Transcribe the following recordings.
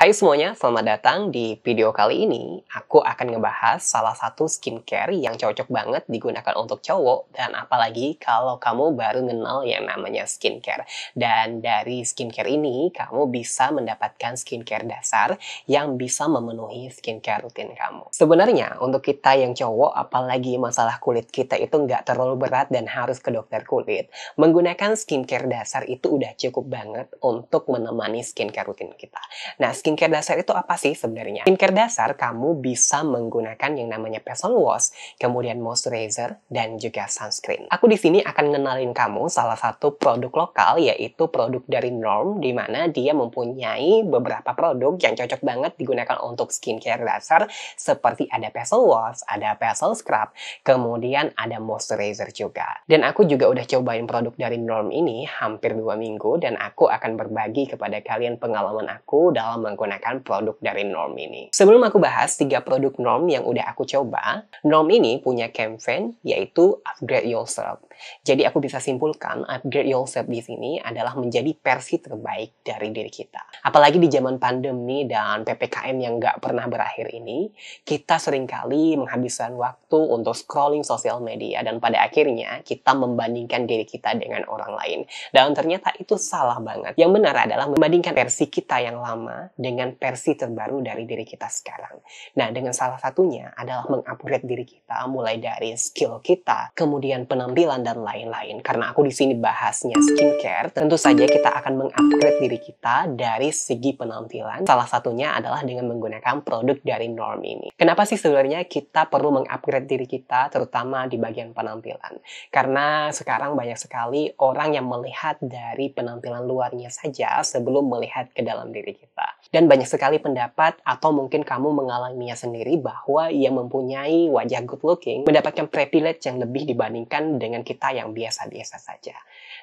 Hai semuanya, selamat datang di video kali ini. Aku akan ngebahas salah satu skincare yang cocok banget digunakan untuk cowok, dan apalagi kalau kamu baru kenal yang namanya skincare. Dan dari skincare ini, kamu bisa mendapatkan skincare dasar yang bisa memenuhi skincare rutin kamu. Sebenarnya, untuk kita yang cowok, apalagi masalah kulit kita itu nggak terlalu berat dan harus ke dokter kulit, menggunakan skincare dasar itu udah cukup banget untuk menemani skincare rutin kita. Nah, skincare dasar itu apa sih sebenarnya? Skincare dasar kamu bisa menggunakan yang namanya facial wash, kemudian moisturizer, dan juga sunscreen. Aku di sini akan ngenalin kamu salah satu produk lokal, yaitu produk dari Norm, di mana dia mempunyai beberapa produk yang cocok banget digunakan untuk skincare dasar, seperti ada facial wash, ada facial scrub, kemudian ada moisturizer juga. Dan aku juga udah cobain produk dari Norm ini hampir 2 minggu, dan aku akan berbagi kepada kalian pengalaman aku dalam menggunakan produk dari Norm ini. Sebelum aku bahas 3 produk Norm yang udah aku coba, Norm ini punya campaign yaitu Upgrade Yourself. Jadi aku bisa simpulkan Upgrade Yourself di sini adalah menjadi versi terbaik dari diri kita. Apalagi di zaman pandemi dan PPKM yang nggak pernah berakhir ini, kita seringkali menghabiskan waktu untuk scrolling sosial media dan pada akhirnya kita membandingkan diri kita dengan orang lain. Dan ternyata itu salah banget. Yang benar adalah membandingkan versi kita yang lama dengan versi terbaru dari diri kita sekarang. Nah, dengan salah satunya adalah mengupgrade diri kita mulai dari skill kita, kemudian penampilan dan lain-lain. Karena aku di sini bahasnya skincare, tentu saja kita akan mengupgrade diri kita dari segi penampilan. Salah satunya adalah dengan menggunakan produk dari Norm ini. Kenapa sih sebenarnya kita perlu mengupgrade diri kita, terutama di bagian penampilan? Karena sekarang banyak sekali orang yang melihat dari penampilan luarnya saja sebelum melihat ke dalam diri kita. Dan banyak sekali pendapat atau mungkin kamu mengalaminya sendiri bahwa ia mempunyai wajah good looking mendapatkan privilege yang lebih dibandingkan dengan kita yang biasa-biasa saja.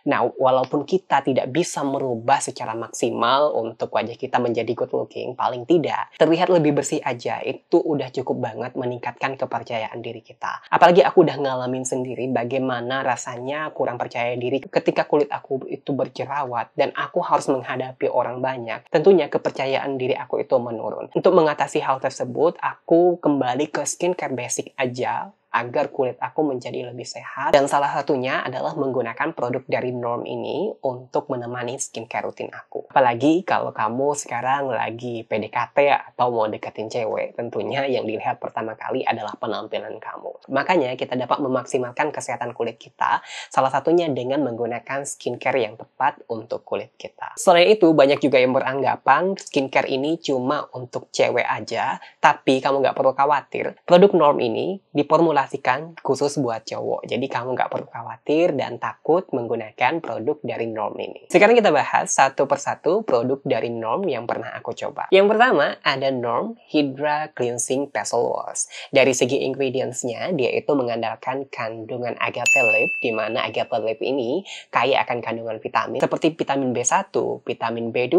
Nah, walaupun kita tidak bisa merubah secara maksimal untuk wajah kita menjadi good looking, paling tidak terlihat lebih bersih aja, itu udah cukup banget meningkatkan kepercayaan diri kita. Apalagi aku udah ngalamin sendiri bagaimana rasanya kurang percaya diri ketika kulit aku itu berjerawat dan aku harus menghadapi orang banyak. Tentunya kepercayaan diri aku itu menurun. Untuk mengatasi hal tersebut, aku kembali ke skincare basic aja agar kulit aku menjadi lebih sehat. Dan salah satunya adalah menggunakan produk dari Norm ini untuk menemani skincare rutin aku. Apalagi kalau kamu sekarang lagi PDKT atau mau deketin cewek, tentunya yang dilihat pertama kali adalah penampilan kamu. Makanya kita dapat memaksimalkan kesehatan kulit kita, salah satunya dengan menggunakan skincare yang tepat untuk kulit kita. Selain itu, banyak juga yang beranggapan skincare ini cuma untuk cewek aja, tapi kamu nggak perlu khawatir. Produk Norm ini diformulasikan khusus buat cowok. Jadi kamu nggak perlu khawatir dan takut menggunakan produk dari Norm ini. Sekarang kita bahas satu persatu produk dari Norm yang pernah aku coba. Yang pertama ada Norm Hydra Cleansing Facial Wash. Dari segi ingredients-nya, dia itu mengandalkan kandungan agave leaf, di mana agave leaf ini kaya akan kandungan vitamin seperti vitamin B1, vitamin B2,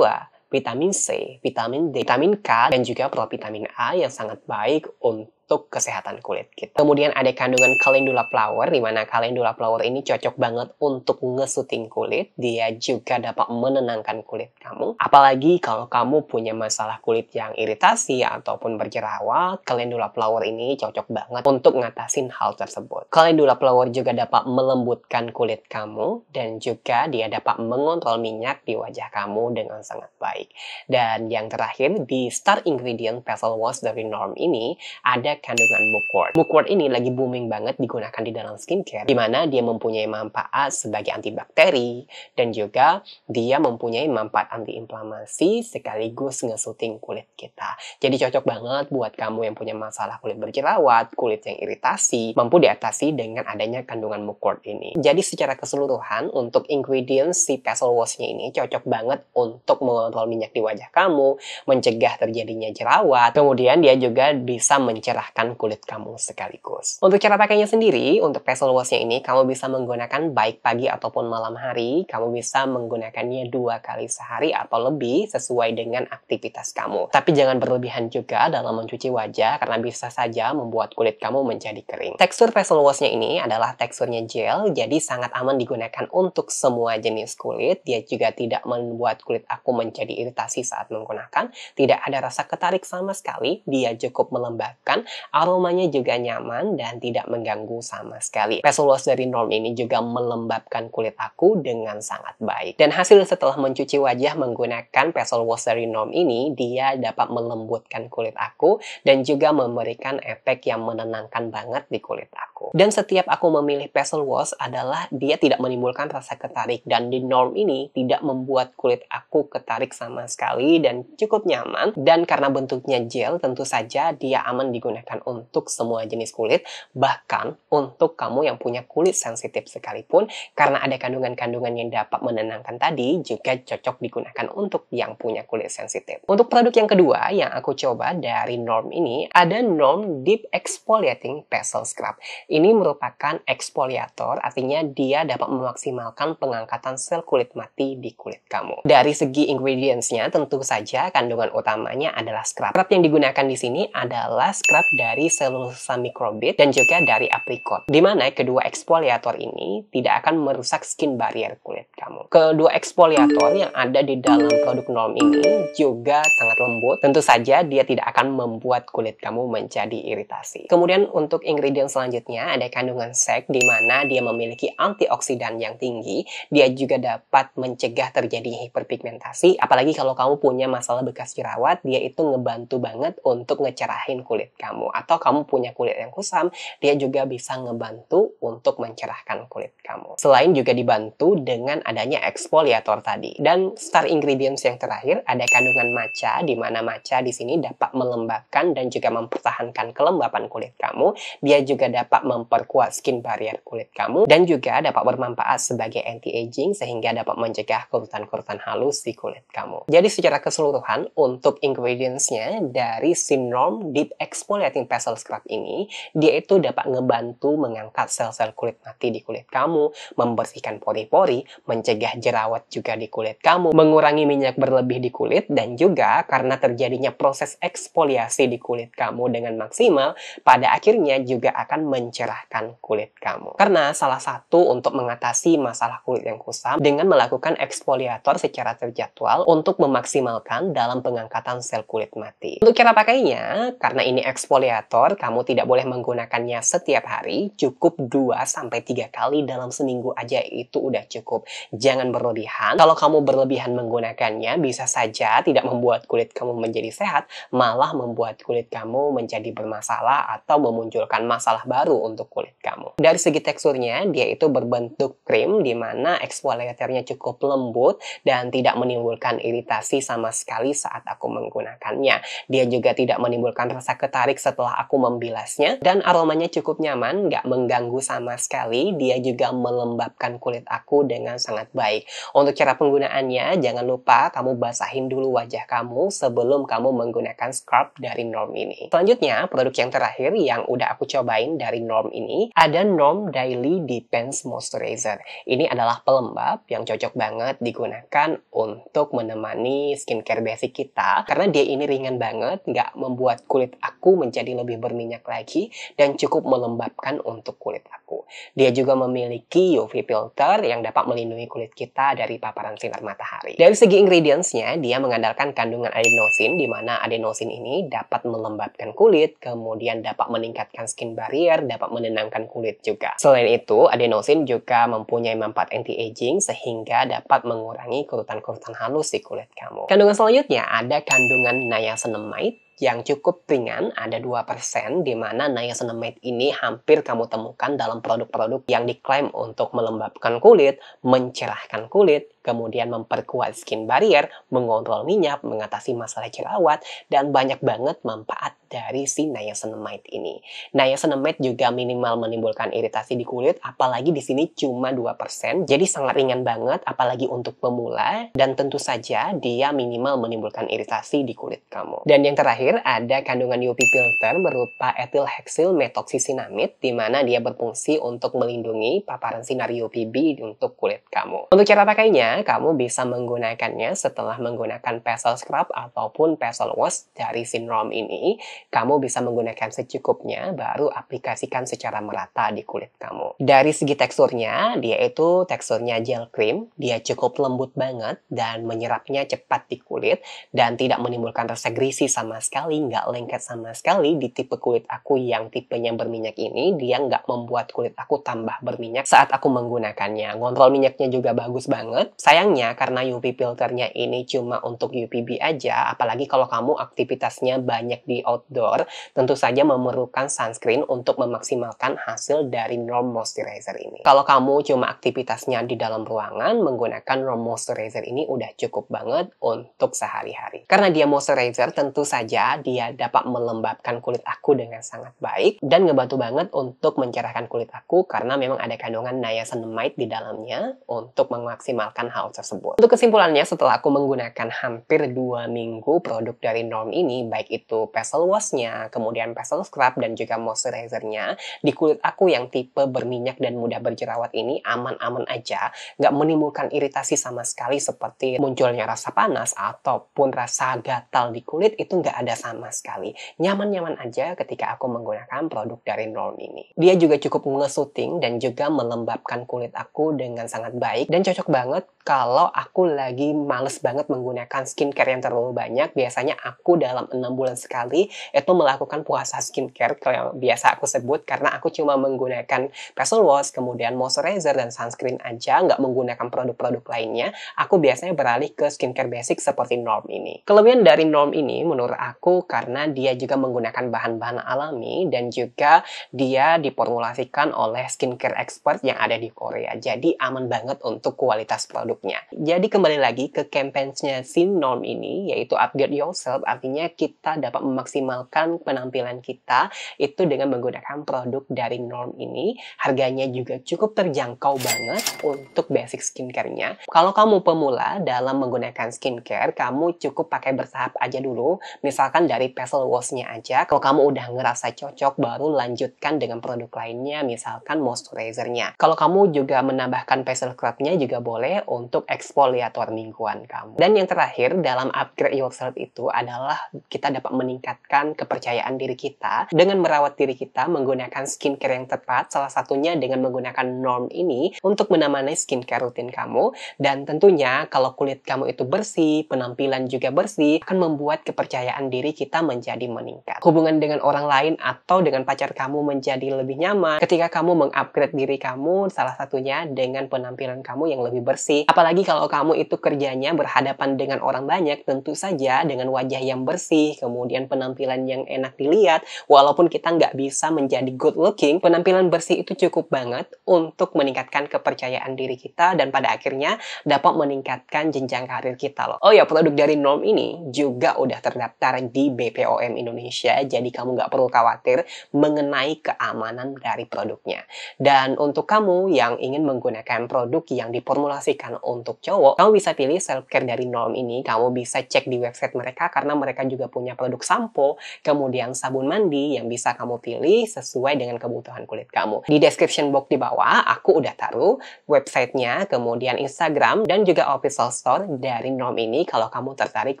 vitamin C, vitamin D, vitamin K, dan juga provitamin A yang sangat baik untuk kesehatan kulit kita. Kemudian ada kandungan calendula flower, di mana calendula flower ini cocok banget untuk ngesuting kulit. Dia juga dapat menenangkan kulit kamu. Apalagi kalau kamu punya masalah kulit yang iritasi ataupun berjerawat, calendula flower ini cocok banget untuk ngatasin hal tersebut. Calendula flower juga dapat melembutkan kulit kamu, dan juga dia dapat mengontrol minyak di wajah kamu dengan sangat baik. Dan yang terakhir, di star ingredient facial wash dari Norm ini ada kandungan mugwort. Mugwort ini lagi booming banget digunakan di dalam skincare, di mana dia mempunyai manfaat sebagai antibakteri dan juga dia mempunyai manfaat antiinflamasi sekaligus ngesuting kulit kita. Jadi cocok banget buat kamu yang punya masalah kulit berjerawat, kulit yang iritasi, mampu diatasi dengan adanya kandungan mugwort ini. Jadi secara keseluruhan untuk ingredients si facial wash-nya ini cocok banget untuk mengontrol minyak di wajah kamu, mencegah terjadinya jerawat, kemudian dia juga bisa mencerahkan mencerahkan kulit kamu sekaligus. Untuk cara pakainya sendiri, untuk facial wash-nya ini kamu bisa menggunakan baik pagi ataupun malam hari. Kamu bisa menggunakannya 2 kali sehari atau lebih sesuai dengan aktivitas kamu. Tapi jangan berlebihan juga dalam mencuci wajah karena bisa saja membuat kulit kamu menjadi kering. Tekstur facial wash-nya ini adalah teksturnya gel, jadi sangat aman digunakan untuk semua jenis kulit. Dia juga tidak membuat kulit aku menjadi iritasi saat menggunakan, tidak ada rasa ketarik sama sekali, dia cukup melembabkan, aromanya juga nyaman dan tidak mengganggu sama sekali. Facial wash dari Norm ini juga melembabkan kulit aku dengan sangat baik. Dan hasil setelah mencuci wajah menggunakan facial wash dari Norm ini, dia dapat melembutkan kulit aku dan juga memberikan efek yang menenangkan banget di kulit aku. Dan setiap aku memilih facial wash adalah dia tidak menimbulkan rasa ketarik, dan di Norm ini tidak membuat kulit aku ketarik sama sekali dan cukup nyaman. Dan karena bentuknya gel, tentu saja dia aman digunakan untuk semua jenis kulit, bahkan untuk kamu yang punya kulit sensitif sekalipun, karena ada kandungan-kandungan yang dapat menenangkan tadi, juga cocok digunakan untuk yang punya kulit sensitif. Untuk produk yang kedua yang aku coba dari Norm ini, ada Norm Deep Exfoliating Facial Scrub. Ini merupakan eksfoliator, artinya dia dapat memaksimalkan pengangkatan sel kulit mati di kulit kamu. Dari segi ingredients-nya, tentu saja kandungan utamanya adalah scrub. Scrub yang digunakan di sini adalah scrub dari Cellulosa microbit dan juga dari apricot, di mana kedua eksfoliator ini tidak akan merusak skin barrier kulit kamu. Kedua eksfoliator yang ada di dalam produk Norm ini juga sangat lembut. Tentu saja dia tidak akan membuat kulit kamu menjadi iritasi. Kemudian untuk ingredient selanjutnya ada kandungan sek, di mana dia memiliki antioksidan yang tinggi. Dia juga dapat mencegah terjadinya hiperpigmentasi. Apalagi kalau kamu punya masalah bekas jerawat, dia itu ngebantu banget untuk ngecerahin kulit kamu. Atau kamu punya kulit yang kusam, dia juga bisa ngebantu untuk mencerahkan kulit kamu. Selain juga dibantu dengan adanya eksfoliator tadi. Dan star ingredients yang terakhir ada kandungan matcha, di mana matcha di sini dapat melembabkan dan juga mempertahankan kelembapan kulit kamu. Dia juga dapat memperkuat skin barrier kulit kamu dan juga dapat bermanfaat sebagai anti-aging sehingga dapat mencegah kerutan-kerutan halus di kulit kamu. Jadi secara keseluruhan untuk ingredients-nya dari si Norm Deep Exfoliating Facial Scrub ini, dia itu dapat ngebantu mengangkat sel-sel kulit mati di kulit kamu, membersihkan pori-pori, mencegah jerawat juga di kulit kamu, mengurangi minyak berlebih di kulit, dan juga karena terjadinya proses eksfoliasi di kulit kamu dengan maksimal, pada akhirnya juga akan mencerahkan kulit kamu. Karena salah satu untuk mengatasi masalah kulit yang kusam dengan melakukan eksfoliator secara terjadwal untuk memaksimalkan dalam pengangkatan sel kulit mati. Untuk cara pakainya, karena ini eksfoliator, kamu tidak boleh menggunakannya setiap hari, cukup 2-3 kali dalam seminggu aja itu udah cukup. Jangan berlebihan. Kalau kamu berlebihan menggunakannya, bisa saja tidak membuat kulit kamu menjadi sehat, malah membuat kulit kamu menjadi bermasalah atau memunculkan masalah baru untuk kulit kamu. Dari segi teksturnya, dia itu berbentuk krim, di mana eksfoliatornya cukup lembut dan tidak menimbulkan iritasi sama sekali saat aku menggunakannya. Dia juga tidak menimbulkan rasa ketarik setelah aku membilasnya, dan aromanya cukup nyaman, nggak mengganggu sama sekali. Dia juga melembabkan kulit aku dengan sangat baik. Untuk cara penggunaannya, jangan lupa kamu basahin dulu wajah kamu sebelum kamu menggunakan scrub dari Norm ini. Selanjutnya, produk yang terakhir yang udah aku cobain dari Norm ini, ada Norm Daily Defense Moisturizer. Ini adalah pelembab yang cocok banget digunakan untuk menemani skincare basic kita, karena dia ini ringan banget, nggak membuat kulit aku menjadi lebih berminyak lagi, dan cukup melembabkan untuk kulit aku. Dia juga memiliki UV filter yang dapat melindungi kulit kita dari paparan sinar matahari. Dari segi ingredients-nya, dia mengandalkan kandungan adenosin, di mana adenosin ini dapat melembabkan kulit, kemudian dapat meningkatkan skin barrier, dapat menenangkan kulit juga. Selain itu, adenosin juga mempunyai manfaat anti-aging sehingga dapat mengurangi kerutan-kerutan halus di kulit kamu. Kandungan selanjutnya ada kandungan niacinamide yang cukup ringan, ada 2%, di mana niacinamide ini hampir kamu temukan dalam produk-produk yang diklaim untuk melembabkan kulit, mencerahkan kulit, kemudian memperkuat skin barrier, mengontrol minyak, mengatasi masalah jerawat, dan banyak banget manfaat dari si niacinamide ini. Niacinamide juga minimal menimbulkan iritasi di kulit, apalagi di sini cuma 2%, jadi sangat ringan banget, apalagi untuk pemula, dan tentu saja dia minimal menimbulkan iritasi di kulit kamu. Dan yang terakhir, ada kandungan UV filter berupa ethylhexyl methoxycinnamide, di mana dia berfungsi untuk melindungi paparan sinar UVB untuk kulit kamu. Untuk cara pakainya, kamu bisa menggunakannya setelah menggunakan facial scrub ataupun facial wash dari Sinrom ini. Kamu bisa menggunakan secukupnya, baru aplikasikan secara merata di kulit kamu. Dari segi teksturnya, dia itu teksturnya gel cream, dia cukup lembut banget dan menyerapnya cepat di kulit dan tidak menimbulkan rasa greasy sama sekali, nggak lengket sama sekali. Di tipe kulit aku yang tipenya berminyak ini, dia nggak membuat kulit aku tambah berminyak saat aku menggunakannya. Ngontrol minyaknya juga bagus banget. Sayangnya karena UV filternya ini cuma untuk UVB aja, apalagi kalau kamu aktivitasnya banyak di outdoor, tentu saja memerlukan sunscreen untuk memaksimalkan hasil dari Norm Moisturizer ini. Kalau kamu cuma aktivitasnya di dalam ruangan, menggunakan Norm Moisturizer ini udah cukup banget untuk sehari-hari. Karena dia moisturizer, tentu saja dia dapat melembabkan kulit aku dengan sangat baik dan ngebantu banget untuk mencerahkan kulit aku karena memang ada kandungan niacinamide di dalamnya untuk memaksimalkan hal tersebut. Untuk kesimpulannya, setelah aku menggunakan hampir 2 minggu produk dari Norm ini, baik itu facial wash-nya, kemudian facial scrub, dan juga moisturizer-nya, di kulit aku yang tipe berminyak dan mudah berjerawat ini aman-aman aja, nggak menimbulkan iritasi sama sekali seperti munculnya rasa panas ataupun rasa gatal di kulit, itu nggak ada sama sekali. Nyaman-nyaman aja ketika aku menggunakan produk dari Norm ini. Dia juga cukup nge-soothing dan juga melembabkan kulit aku dengan sangat baik dan cocok banget kalau aku lagi males banget menggunakan skincare yang terlalu banyak. Biasanya aku dalam 6 bulan sekali itu melakukan puasa skincare yang biasa aku sebut, karena aku cuma menggunakan facial wash, kemudian moisturizer dan sunscreen aja, nggak menggunakan produk-produk lainnya. Aku biasanya beralih ke skincare basic seperti Norm ini. Kelebihan dari Norm ini menurut aku karena dia juga menggunakan bahan-bahan alami dan juga dia diformulasikan oleh skincare expert yang ada di Korea. Jadi aman banget untuk kualitas produknya. Jadi kembali lagi ke campaign-nya si Norm ini, yaitu Upgrade Yourself, artinya kita dapat memaksimalkan penampilan kita itu dengan menggunakan produk dari Norm ini. Harganya juga cukup terjangkau banget untuk basic skincare-nya. Kalau kamu pemula dalam menggunakan skincare, kamu cukup pakai bertahap aja dulu. Misalkan dari facial wash-nya aja. Kalau kamu udah ngerasa cocok, baru lanjutkan dengan produk lainnya, misalkan moisturizer-nya. Kalau kamu juga menambahkan facial scrub-nya juga boleh untuk eksfoliator mingguan kamu. Dan yang terakhir dalam Upgrade Yourself itu adalah kita dapat meningkatkan kepercayaan diri kita dengan merawat diri kita menggunakan skincare yang tepat, salah satunya dengan menggunakan Norm ini untuk menemani skincare rutin kamu. Dan tentunya kalau kulit kamu itu bersih, penampilan juga bersih, akan membuat kepercayaan diri kita menjadi meningkat. Hubungan dengan orang lain atau dengan pacar kamu menjadi lebih nyaman ketika kamu mengupgrade diri kamu, salah satunya dengan penampilan kamu yang lebih bersih. Apalagi kalau kamu itu kerjanya berhadapan dengan orang banyak, tentu saja dengan wajah yang bersih, kemudian penampilan yang enak dilihat, walaupun kita nggak bisa menjadi good looking, penampilan bersih itu cukup banget untuk meningkatkan kepercayaan diri kita dan pada akhirnya dapat meningkatkan jenjang karir kita loh. Oh ya, produk dari Norm ini juga udah terdaftar di BPOM Indonesia, jadi kamu nggak perlu khawatir mengenai keamanan dari produknya. Dan untuk kamu yang ingin menggunakan produk yang diformulasikan untuk cowok, kamu bisa pilih self care dari Norm ini. Kamu bisa cek di website mereka karena mereka juga punya produk sampo, kemudian sabun mandi yang bisa kamu pilih sesuai dengan kebutuhan kulit kamu. Di description box di bawah aku udah taruh websitenya, kemudian Instagram dan juga official store dari Norm ini kalau kamu tertarik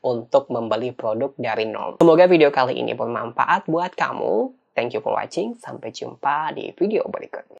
untuk membeli produk dari Norm. Semoga video kali ini bermanfaat buat kamu. Thank you for watching. Sampai jumpa di video berikutnya.